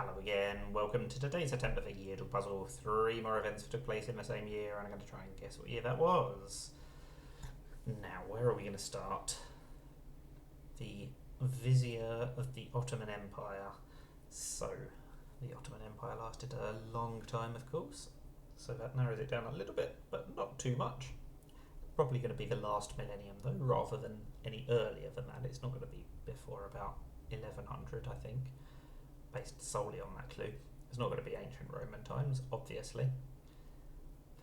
Hello again, welcome to today's attempt of a Yeardle puzzle. 3 more events took place in the same year, and I'm going to try and guess what year that was. Now, where are we going to start? The Vizier of the Ottoman Empire. So, the Ottoman Empire lasted a long time, of course, so that narrows it down a little bit, but not too much. Probably going to be the last millennium, though, rather than any earlier than that. It's not going to be before about 1100, I think. Based solely on that clue. It's not going to be ancient Roman times, obviously.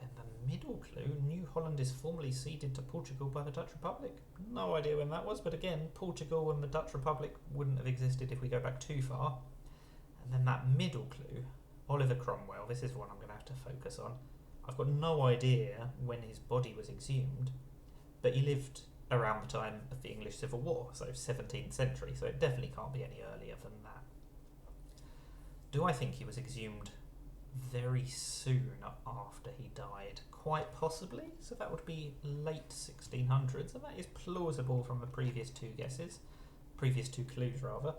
Then the middle clue, New Holland is formally ceded to Portugal by the Dutch Republic. No idea when that was, but again, Portugal and the Dutch Republic wouldn't have existed if we go back too far. And then that middle clue, Oliver Cromwell, this is one I'm going to have to focus on. I've got no idea when his body was exhumed, but he lived around the time of the English Civil War, so 17th century, so it definitely can't be any earlier than that. Do I think he was exhumed very soon after he died? Quite possibly. So that would be late 1600s, and that is plausible from the previous two guesses. Previous two clues, rather.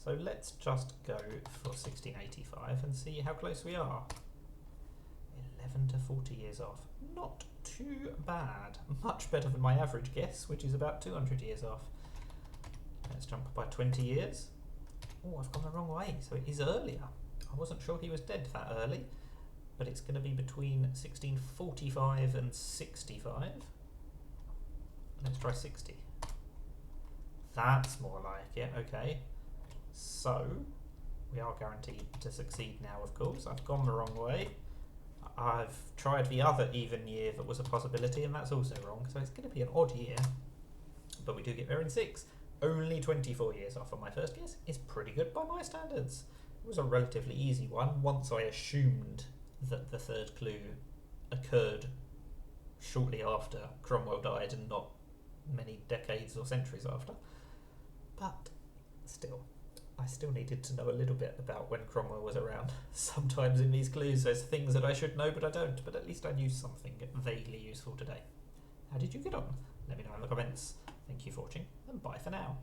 So let's just go for 1685 and see how close we are. 11 to 40 years off. Not too bad. Much better than my average guess, which is about 200 years off. Let's jump by 20 years. Oh, I've gone the wrong way, so it is earlier. I wasn't sure he was dead that early, but it's going to be between 1645 and 65. Let's try 60. That's more like it, okay. So, we are guaranteed to succeed now, of course. I've gone the wrong way. I've tried the other even year that was a possibility, and that's also wrong, so it's going to be an odd year. But we do get there in 6. Only 24 years off on my first guess is pretty good by my standards. It was a relatively easy one once I assumed that the third clue occurred shortly after Cromwell died and not many decades or centuries after. But still, I still needed to know a little bit about when Cromwell was around. Sometimes in these clues there's things that I should know but I don't, but at least I knew something vaguely useful today. How did you get on? Let me know in the comments. Thank you for watching, and bye for now.